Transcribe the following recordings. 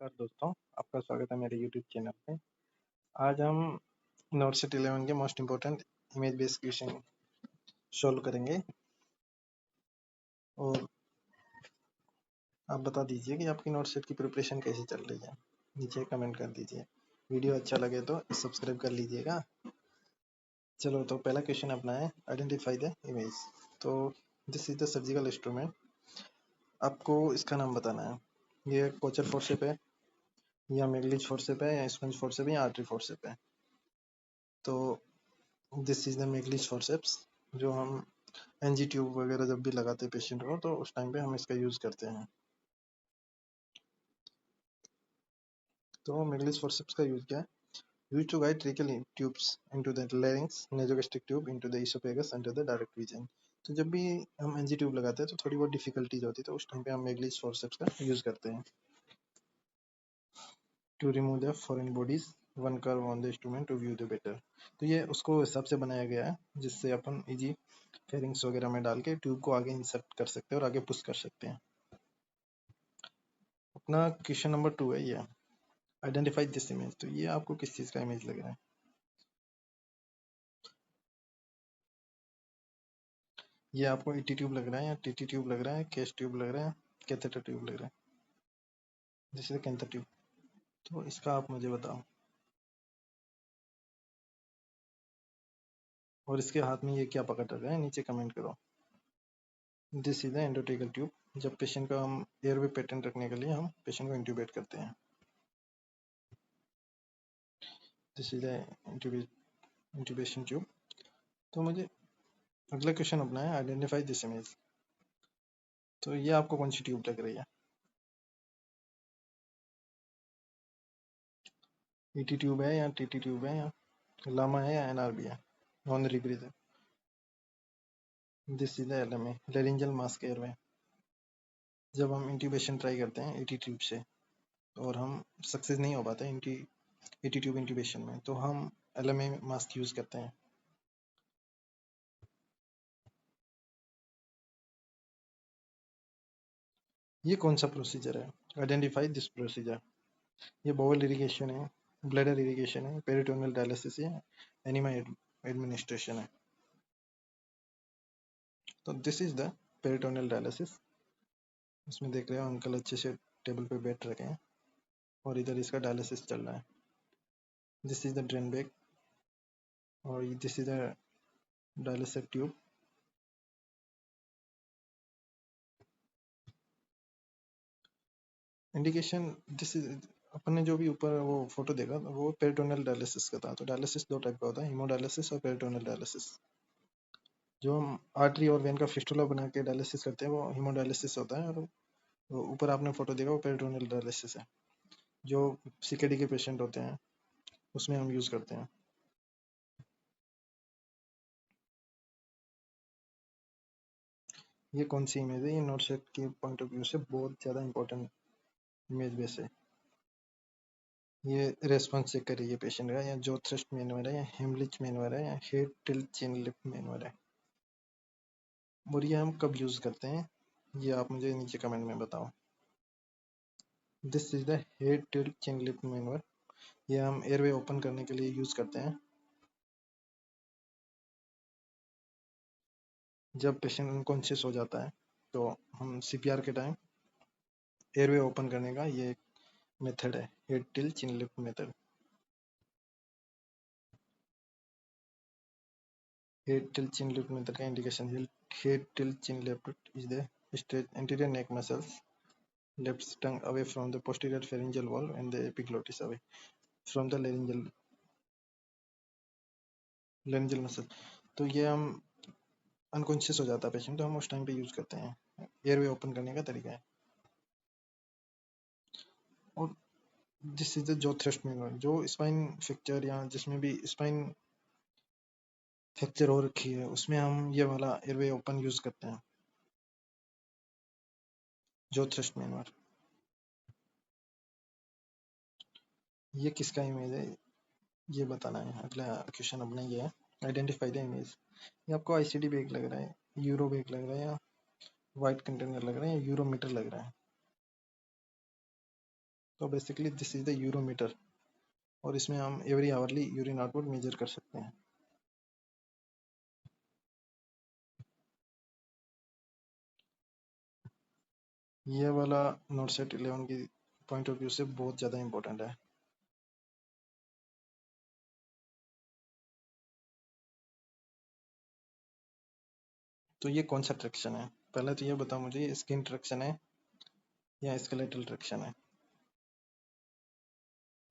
नमस्कार दोस्तों, आपका स्वागत है मेरे YouTube चैनल पे। आज हम नोट सेट 11 के most important image based question solve करेंगे और आप बता दीजिए कि आपकी नोट सेट की प्रिपरेशन कैसी चल रही है। नीचे कमेंट कर दीजिए। वीडियो अच्छा लगे तो सब्सक्राइब कर लीजिएगा। चलो तो पहला क्वेश्चन अपना है आइडेंटिफाई द इमेज। तो this is the surgical instrument. आपको इसका नाम बताना है। ये कोचर फोर्सेप है या मैगलीच फोर्सेप है या स्पंज फोर्सेप है या आर्टरी फोर्सेप है। तो दिस इज द मैगलीच फोर्सेप्स जो हम एनजी ट्यूब वगैरह जब भी लगाते हैं पेशेंट को तो उस टाइम पे हम इसका यूज करते हैं। तो मैगलीच फोर्सेप्स का यूज क्या है? Use to guide tracheal tubes into the larynx nasogastric tube into the oesophagus under the direct vision. तो जब भी हम एनजी ट्यूब लगाते हैं तो थोड़ी बहुत डिफिकल्टीज होती है, तो उस टाइम पे हम मैगलीच फोर्सेप्स का यूज करते हैं। To remove the foreign bodies one curve on the instrument to view the better. तो ये उसको हिसाब से बनाया गया है जिससे अपन इजी फेरिंग्स वगैरह में डाल के ट्यूब को आगे इंसर्ट कर सकते हैं और आगे पुश कर सकते हैं। अपना क्वेश्चन नंबर 2 है ये आइडेंटिफाई दिस इमेज। तो ये आपको किस चीज का इमेज लग रहा है? ये आपको ईटी ट्यूब लग रहा है या टीटी ट्यूब लग रहा है, केस ट्यूब लग रहा है, कैथेटर ट्यूब लग रहा है? This is Cantor tube. तो इसका आप मुझे बताओ। और इसके हाथ में ये क्या पकड़ रखा है, नीचे कमेंट करो। This is the endotracheal tube. जब पेशेंट का हम एयरवे पैटर्न रखने के लिए हम पेशेंट को इंट्यूबेट करते हैं। This is the intubation tube. तो मुझे अगला क्वेश्चन अपना है आइडेंटिफाई दिस इमेज। तो ये आपको कौन सी ट्यूब लग रही है? ईटी ट्यूब है या टीटी ट्यूब है या लामा है या एनआरबी है? नॉन रिब्रीथ है। This is the LMA laryngeal mask airway. जब हम इंट्यूबेशन ट्राई करते हैं ईटी ट्यूब से और हम सक्सेस नहीं हो पाते ईटी ट्यूब इंट्यूबेशन में, तो हम एलएमए मास्क यूज करते हैं। ये कौन सा प्रोसीजर है? Identify this procedure. ये बोवल इरिगेशन है, ब्लैडर इरिगेशन है, पेरिटोनियल डायलिसिस है, एनिमा एडमिनिस्ट्रेशन है? तो this is the peritoneal dialysis. इसमें देख रहे हो अंकल अच्छे से टेबल पे बैठ रखे हैं और इधर इसका डायलिसिस चल रहा है। This is the drain bag और this is the dialysis tube. Indication this is अपन ने जो भी ऊपर वो फोटो देखा वो पेरिटोनियल डायलिसिस का था। तो डायलिसिस दो टाइप का होता है, हीमोडायलिसिस और पेरिटोनियल डायलिसिस। जो हम आर्टरी और वेन का फिस्टुला बना के डायलिसिस करते हैं वो हीमोडायलिसिस होता है, और वो ऊपर आपने फोटो देखा वो पेरिटोनियल डायलिसिस है जो सीकेडी के पेशेंट होते हैं उसमें हम यूज करते हैं। ये कौन सी इमेज है? ये नोट सेट के पॉइंट ऑफ व्यू से बहुत ज़्यादा इंपॉर्टेंट इमेज बेस है। ये रेस्पॉन्स चेक करिए पेशेंट का, या जो थ्रस्ट मैनुअर है या हेमलिच मैनुअर है या head tilt chin lip manure है। और ये हम कब यूज करते हैं ये आप मुझे नीचे कमेंट में बताओ। This is the head tilt chin lip manure. ये हम एयरवे ओपन करने के लिए यूज करते हैं। जब पेशेंट अनकॉन्शियस हो जाता है तो हम सीपीआर के टाइम एयरवे ओपन करने का ये मेथड है, head tilt chin lift method. Head tilt chin lift method का indication. head tilt chin lift is the straight anterior neck muscles left tongue away from the posterior pharyngeal wall and the epiglottis away from the laryngeal muscle। तो ये हम unconscious हो जाता है patient तो हम उस टाइम पे यूज करते हैं, एयरवे ओपन करने का तरीका है। और दिस इज द जो थ्रस्ट मैनुअल। जो स्पाइन फ्रैक्चर या जिसमें भी स्पाइन फ्रैक्चर हो रखी है उसमें हम ये वाला एयरवे ओपन यूज करते हैं, जो थ्रस्ट मैनुअल। ये किसका इमेज है ये बताना है। अगला क्वेश्चन अपना ये है आइडेंटिफाई द इमेज। ये आपको आईसीडी बैग लग रहा है, यूरो बैग लग रहा है, या वाइट कंटेनर लग रहा है, या यूरोमीटर लग रहा है? तो basically this is the urometer, और इसमें हम every hourly urine output measure कर सकते हैं। ये वाला नोट सेट 11 की पॉइंट ऑफ व्यू से बहुत ज़्यादा इंपॉर्टेंट है। तो ये कौन सा ट्रैक्शन है? पहले तो ये बताओ मुझे, ये स्किन ट्रैक्शन है या स्केलेटल ट्रैक्शन है?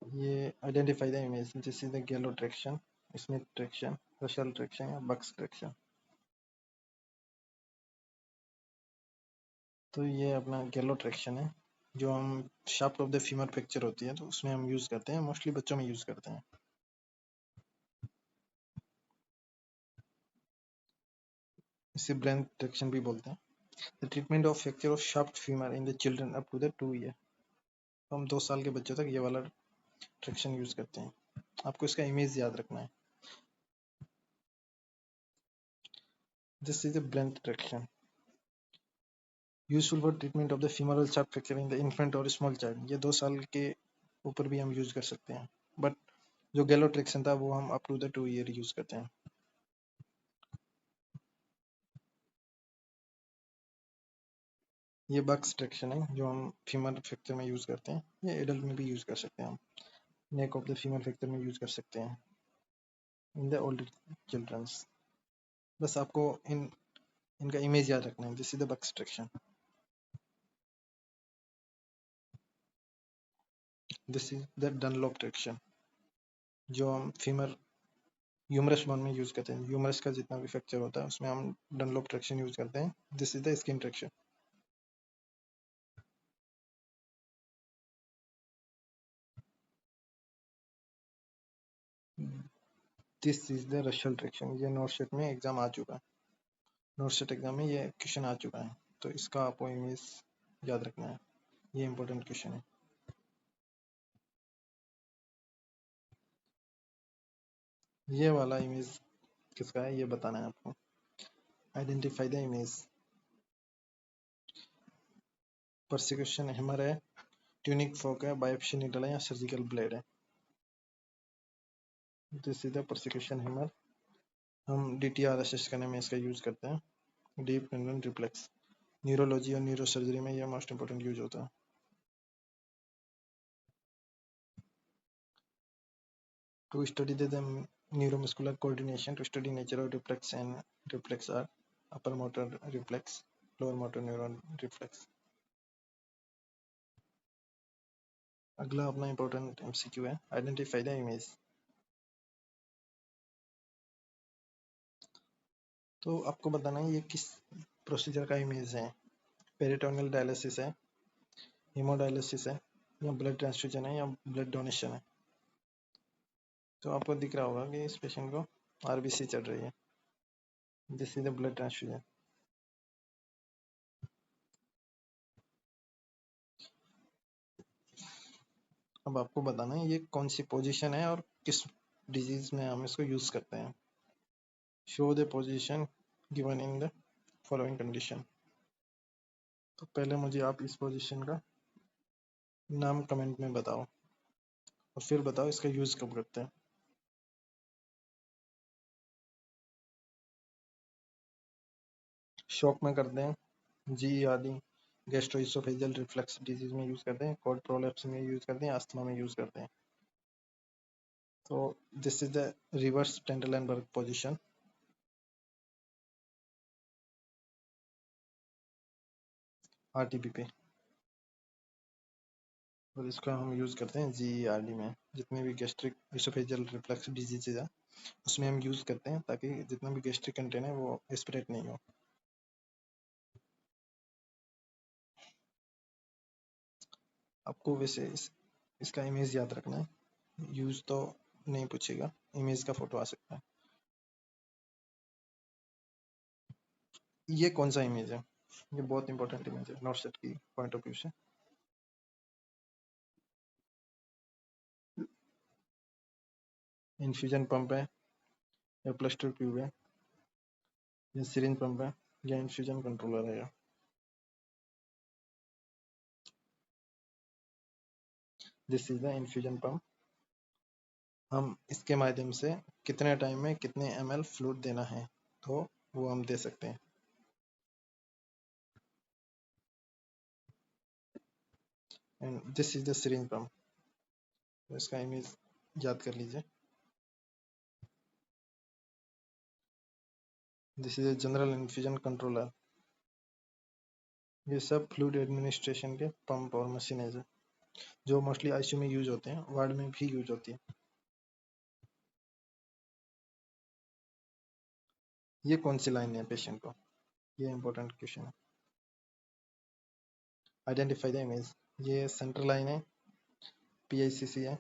ये identify the image, this is the gallows traction, Smith traction, Russell traction या बक्स ट्रैक्शन। तो ये अपना गैलो ट्रैक्शन है, जो हम shaft of the femur fracture होती है तो उसमें हम यूज़ करते हैं, मोस्टली बच्चों में यूज़ करते हैं। इसे ब्रेन ट्रैक्शन भी बोलते हैं। The treatment of fracture of shaft femur in the children up to the 2 year. तो हम 2 साल के बच्चों तक ये वाला ट्रैक्शन यूज़ करते हैं। आपको इसका इमेज याद रखना है। This is a blunt traction useful for treatment of the femoral shaft fracture in the infant or small child। ये 2 साल के ऊपर भी हम यूज कर सकते हैं, बट जो गैलो ट्रैक्शन था वो हम up to the 2 year use करते हैं। ये बक्स ट्रैक्शन है जो हम फीमर फ्रैक्चर में यूज करते हैं, ये एडल्ट में भी यूज कर सकते हैं, हम neck of the femur fracture में यूज कर सकते हैं इन द ओल्डर चिल्ड्रंस। बस आपको इनका इमेज याद रखना है। This is the Buck's traction, this is the Dunlop traction, जो हम फीमर ह्यूमरस बोन में यूज करते हैं। ह्यूमरस का जितना भी फ्रैक्चर होता है उसमें हम डनलॉप ट्रैक्शन यूज करते हैं। This is the skin traction. This is the रशल traction. ये नोट सेट में एग्जाम आ चुका है, नोट सेट एग्जाम में ये क्वेश्चन आ चुका है, तो इसका आपको इमेज याद रखना है, ये इंपॉर्टेंट क्वेश्चन है। ये वाला इमेज किसका है ये बताना है आपको। Identify the image. Persecution hammer है, ट्यूनिक फोक है, बायोप्सी नीडल है या सर्जिकल ब्लेड है? This is the persecution hammer. हम DTR असिस्ट करने में इसका यूज करते हैं, डीप टेंडन रिफ्लेक्स। न्यूरोलॉजी और न्यूरो सर्जरी में यह मोस्ट इंपॉर्टेंट यूज होता है। To study the neuromuscular coordination, to study nature of reflex and reflex are upper motor reflex, lower motor neuron reflex। अगला अपना इंपॉर्टेंट MCQ है, identify the image. तो आपको बताना है ये किस प्रोसीजर का इमेज है। पेरिटोनियल डायलिसिस है, हीमोडायलिसिस है, या ब्लड ट्रांसफ्यूजन है, या ब्लड डोनेशन है? तो आपको दिख रहा होगा कि इस पेशेंट को RBC चल रही है। This is the blood transfusion. अब आपको बताना है ये कौन सी पोजीशन है और किस डिजीज में हम इसको यूज करते हैं। Show the position given in the following condition. तो पहले मुझे आप इस पोजीशन का नाम कमेंट में बताओ, और फिर बताओ इसका यूज कब करते हैं। शॉक में करते हैं, जी आदि गैस्ट्रोइसोफेजियल रिफ्लक्स डिजीज में यूज करते हैं, कॉर्ड प्रोलेप्स में यूज करते हैं, अस्थमा में यूज करते हैं। तो this is the reverse Trendelenburg position. RTP पे, और इसका हम यूज करते हैं GERD में। जितने भी गैस्ट्रिक इसोफेजियल रिफ्लक्स डिजीजेज है उसमें हम यूज करते हैं, ताकि जितना भी गैस्ट्रिक कंटेंट है वो एस्पिरेट नहीं हो। आपको वैसे इसका इमेज याद रखना है, यूज तो नहीं पूछेगा, इमेज का फोटो आ सकता है। ये कौन सा इमेज है? ये बहुत इंपॉर्टेंट इमेज है नोट सेट की पॉइंट ऑफ व्यू से। इन्फ्यूजन पंप है, या प्लास्टर ट्यूब है, या सिरिंज पंप है, या इन्फ्यूजन कंट्रोलर है? This is the infusion pump. हम इसके माध्यम से कितने टाइम में कितने ml फ्लूइड देना है तो वो हम दे सकते हैं। And this is the syringe pump. इसका इमेज याद कर लीजिए। This is a general infusion controller. ये सब फ्लूइड एडमिनिस्ट्रेशन के पंप और मशीनें हैं जो मोस्टली आईसीयू में यूज होते हैं, वार्ड में भी यूज होती है। ये कौन सी लाइन है पेशेंट को, ये इंपॉर्टेंट क्वेश्चन है। Identify the image. ये सेंट्रल लाइन है, पीआईसीसी है,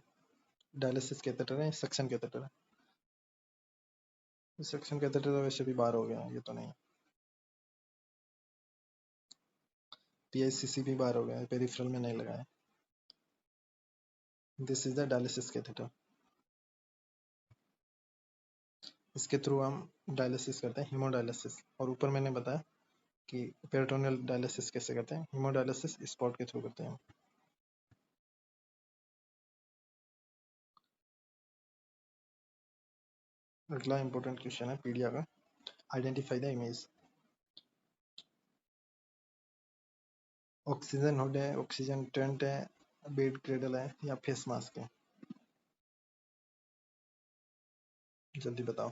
डायलिसिस कैथेटर है, सक्शन कैथेटर है। सक्शन कैथेटर तो वैसे भी बाहर हो गया, ये तो नहीं। पीआईसीसी भी बाहर हो गया, पेरिफेरल में नहीं लगा है। This is the dialysis catheter. इसके थ्रू हम डायलिसिस करते हैं, हीमोडायलिसिस। और ऊपर मैंने बताया कि पेरिटोनियल डायलिसिस कैसे करते हैं। हीमोडायलिसिस स्पॉट के थ्रू करते हैं। अगला इंपॉर्टेंट क्वेश्चन है पीडिया का। Identify the image. Oxygen hood है, ऑक्सीजन टेंट है, बेड क्रेडल है या फेस मास्क है, जल्दी बताओ।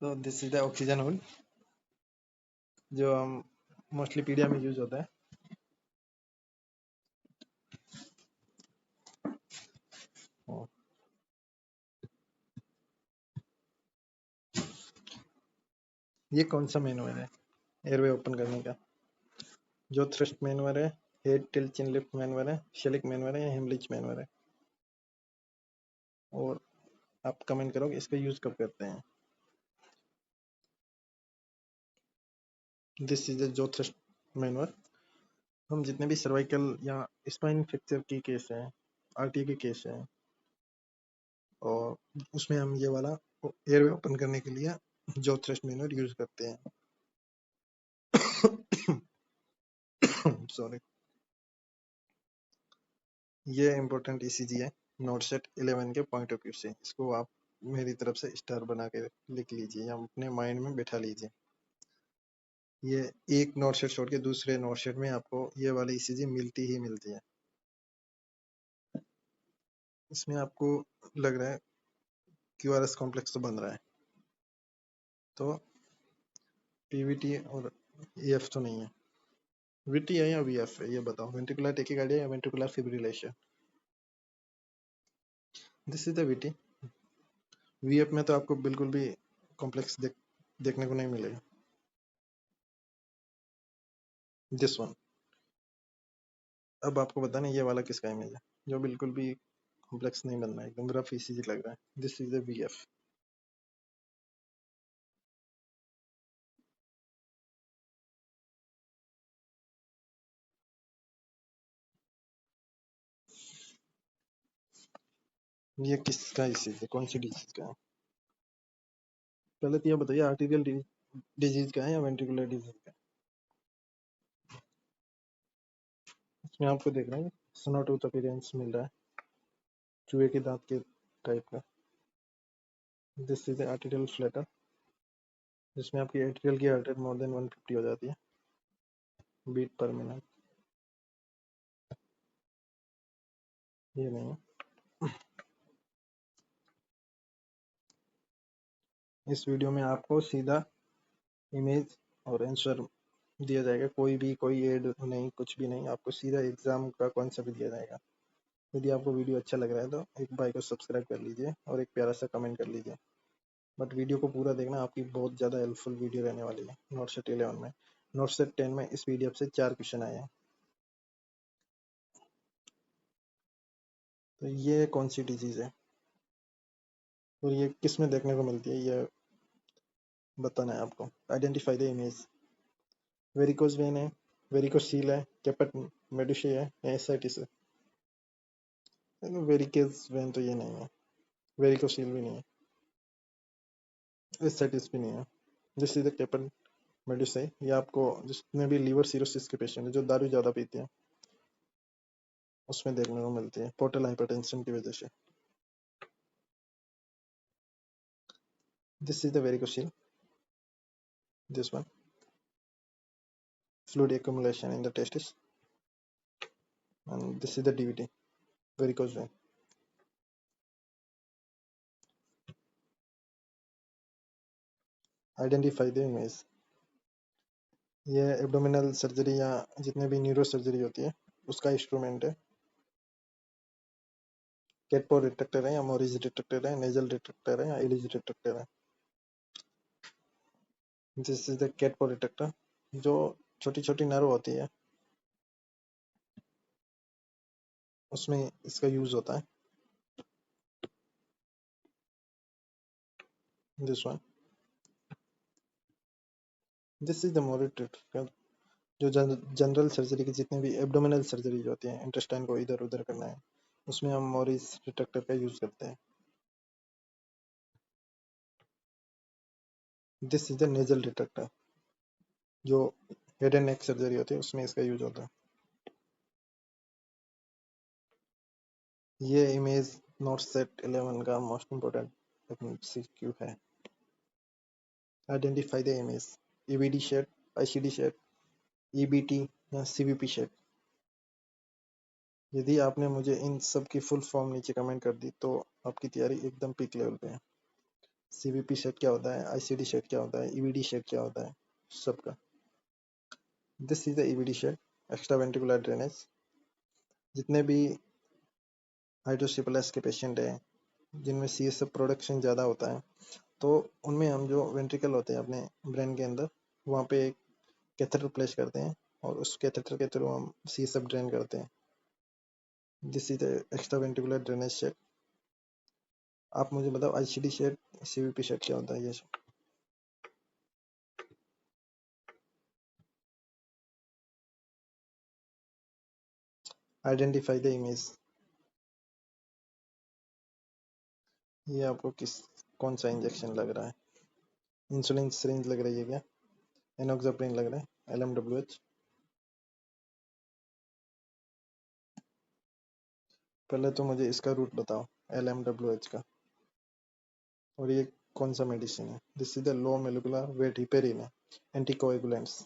तो this is the oxygen hood जो हम मोस्टली पीडिया में यूज होता है। ये कौन सा मैनुअल है एयरवे ओपन करने का? जो थ्रस्ट मैनुअल है, हेड टिल चिन लिफ्ट मैनुअल है, शेलिक मैनुअल है या हेमलिच मैनुअल है? और आप कमेंट करो कि इसका यूज कब करते हैं। दिस इज जो थ्रस्ट मैनुअल। हम जितने भी सर्वाइकल या स्पाइन फ्रैक्चर की केस है, आरटी के केस है, और उसमें हम ये वाला एयरवे ओपन करने के लिए जो थ्रस्ट मैनुअल यूज करते हैं। सॉरी। ये इम्पोर्टेंट ईसीजी है नोट सेट 11 के पॉइंट ऑफ व्यू से। इसको आप मेरी तरफ से स्टार बना के लिख लीजिए या अपने माइंड में बैठा लीजिए। ये एक नोट सेट छोड़ के दूसरे नोट सेट में आपको ये वाली ईसीजी मिलती ही मिलती है। इसमें आपको लग रहा है क्यूआरएस कॉम्प्लेक्स तो बन रहा है, तो पीवीटी और ईएफ तो नहीं है। वीटी है या वीएफ है, ये बताओ। वेंट्रिकुलर टेकिकार्डिया या ventricular fibrillation? This is the VT. VF में तो आपको बिल्कुल भी कॉम्प्लेक्स देखने को नहीं मिलेगा। This one. अब आपको बताना ये वाला किसका इमेज है जो बिल्कुल भी कॉम्प्लेक्स नहीं बन रहा है, एकदम रफ ईसीजी लग रहा है। This is the VF. ये किसका ईसीजी है, कौन सी डिजीज का है? पहले तो ये बताइए आर्टिरियल डिजीज का है या वेंट्रिकुलर डिजीज का है? इसमें आपको देख रहे हैं स्नोटूथ अपीयरेंस मिल रहा है, चूहे के दांत के टाइप का। दिस इज आर्टिरियल फ्लैटर जिसमें आपकी एट्रियल की हार्ट रेट मोर देन 150 हो जाती है बीट पर मिनट। ये नहीं है। इस वीडियो में आपको सीधा इमेज और आंसर दिया जाएगा, कोई एड नहीं, कुछ भी नहीं, आपको सीधा एग्जाम का कॉन्सेप्ट दिया जाएगा। यदि आपको वीडियो अच्छा लग रहा है तो एक भाई को सब्सक्राइब कर लीजिए और एक प्यारा सा कमेंट कर लीजिए। बट वीडियो को पूरा देखना, आपकी बहुत ज़्यादा हेल्पफुल वीडियो रहने वाली है। नोट सेट 11 में, नोट सेट 10 में इस वीडियो से 4 क्वेश्चन आए हैं। तो ये कौन सी डिजीज है और ये किस में देखने को मिलती है, ये बताना है आपको। Identify the image. Varicose vein है, वेरिकोसील है, कैपेट मेडुसे है या एसाइटिस है? वेरिकेज वेन तो ये नहीं है, वेरिकोसील भी नहीं है, एसाइटिस भी नहीं है। दिस इज द कैपेट मेडिसाई, ये आपको जितने भी लीवर सिरोसिस के पेशेंट हैं जो दारू ज़्यादा पीते हैं उसमें देखने को मिलती है, पोर्टल हाइपरटेंशन की वजह से। This is the varicocele, this one, fluid accumulation in the testis, and this is the DVT, varicose vein. Identify the image. ये एब्डोमिनल सर्जरी या जितने भी न्यूरो सर्जरी होती है उसका इंस्ट्रूमेंट है। कैटपो डिटेक्टर है या मोरिस डिटेक्टर है, नेजल डिटेक्टर है या एलिज डिटेक्टर है। दिस इज द कैटपो डिटेक्टर, जो छोटी छोटी नर्व होती है उसमें इसका यूज होता है। This one, this is the Morris detector, जो जनरल सर्जरी की जितनी भी एब्डोमिनल सर्जरी जो होती है, इंटेस्टाइन को इधर उधर करना है, उसमें हम मोरिस डिटेक्टर का यूज करते हैं। This is the nasal detector, जो हेड एंड नेक सर्जरी होती है उसमें इसका यूज होता है। ये इमेज नोट सेट 11 का मोस्ट इम्पोर्टेंट MCQ है। Identify the image, EBD set, ICD set, EBT या CVP शेड। यदि आपने मुझे इन सब की फुल फॉर्म नीचे कमेंट कर दी तो आपकी तैयारी एकदम पीक लेवल पे है। CVP शेड क्या होता है, ICD शेड क्या होता है, EBD शेड क्या होता है, सबका। This is the EBD set, extra ventricular drainage. जितने भी हाइड्रोसिपलस के पेशेंट हैं जिनमें CSF प्रोडक्शन ज़्यादा होता है, तो उनमें हम जो वेंट्रिकल होते हैं अपने ब्रेन के अंदर, वहाँ पे एक कैथेटर प्लेस करते हैं और उस कैथेटर के थ्रू हम CSF ड्रेन करते हैं। This is extra ventricular drainage set. आप मुझे बताओ ICD शेड, CVP शेड क्या होता है। ये आइडेंटिफाई द इमेज। ये आपको कौन सा इंजेक्शन लग रहा है, इंसुलिन सिरिंज लग रही है क्या, एनोक्साप्रिन लग रहा है, LMWH। पहले तो मुझे इसका रूट बताओ, LMWH का, और ये कौन सा मेडिसिन है। This is the low molecular weight heparin है, एंटीकोएगुलेंट्स।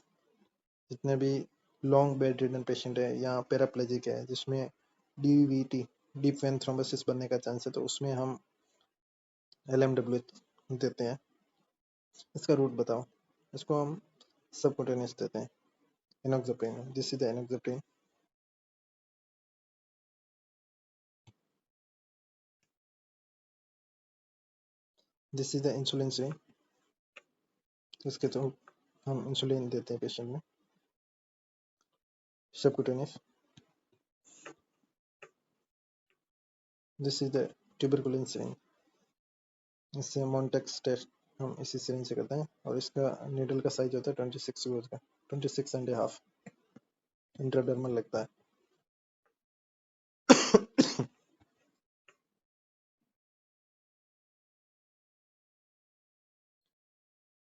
जितने भी लॉन्ग बेड रिडन पेशेंट है या पैराप्लेजिक है जिसमें DVT, डीप वेन थ्रोम्बोसिस बनने का चांस है, तो उसमें हम LMWH देते हैं। इसका रूट बताओ। इसको हम सबकुटेनियस देते हैं, enoxaparin. This is the enoxaparin. This is the insulin syringe, इसके थ्रू हम इंसुलिन देते हैं पेशेंट में, subcutaneous. This is the tuberculin syringe, इससे मॉन्टेक्स टेस्ट हम इसी सिरिंज से करते हैं और इसका नीडल का साइज होता है 26 गॉज का, 26.5 इंट्राडर्मल लगता है।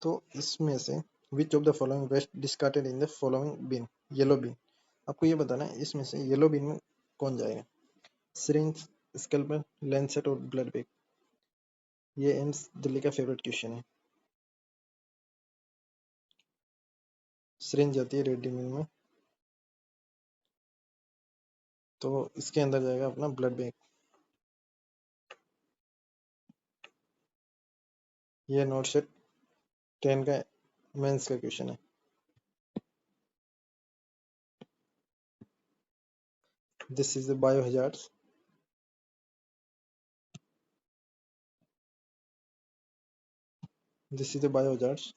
तो इसमें से which of the following waste discarded in the following bin, yellow bin. आपको ये बताना है इसमें से येलो बिन में कौन जाएगा। सिरिंज, स्कैल्पल, लैंसेट और ब्लड बैग। ये एम्स दिल्ली का फेवरेट क्वेश्चन है। सिरिंज जाती है रेड बिन में, तो इसके अंदर जाएगा अपना ब्लड बैग। ये नोट सेट 10 का मेंस का क्वेश्चन है। This is the bio hazards. This is the bio hazards.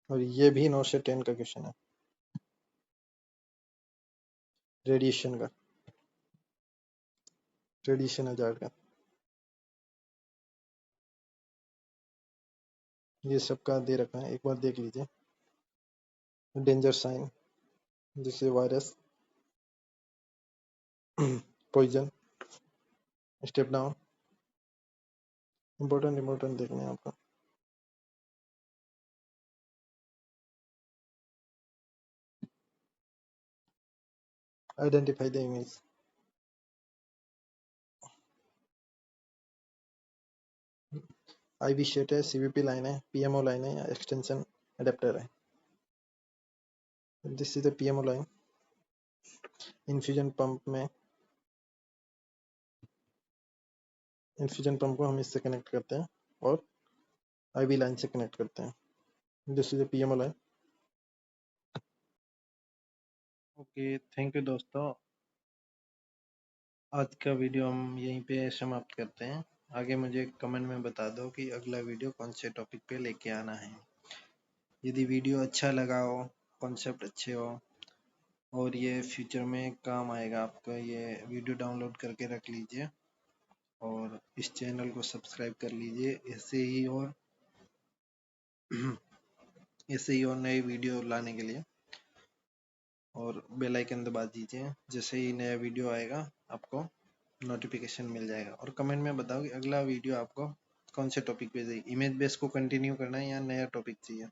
और ये भी नोट सेट 10 का क्वेश्चन है, रेडिएशन का, रेडिएशन हजार्ड का। ये सबका दे रखा है, एक बार देख लीजिए। Danger sign, this is virus, poison, step down, important देखने हैं आपको। Identify the image. IV set है, सीवीपी लाइन है, पीएमओ लाइन है या एक्सटेंशन अडेप्टर है। This is the PMO line. Infusion pump में इन्फ्यूजन पंप को हम इससे कनेक्ट करते हैं और आईवी लाइन से कनेक्ट करते हैं। This is the PMO line. Okay, thank you दोस्तों। आज का वीडियो हम यहीं पे समाप्त करते हैं। आगे मुझे कमेंट में बता दो कि अगला वीडियो कौन से टॉपिक पे लेके आना है। यदि वीडियो अच्छा लगा हो, कॉन्सेप्ट अच्छे हो और ये फ्यूचर में काम आएगा आपका, ये वीडियो डाउनलोड करके रख लीजिए और इस चैनल को सब्सक्राइब कर लीजिए। ऐसे ही और नए वीडियो लाने के लिए, और बेल आइकन दबा दीजिए। जैसे ही नया वीडियो आएगा आपको नोटिफिकेशन मिल जाएगा। और कमेंट में बताओ कि अगला वीडियो आपको कौन से टॉपिक पे चाहिए, इमेज बेस को कंटिन्यू करना है या नया टॉपिक चाहिए।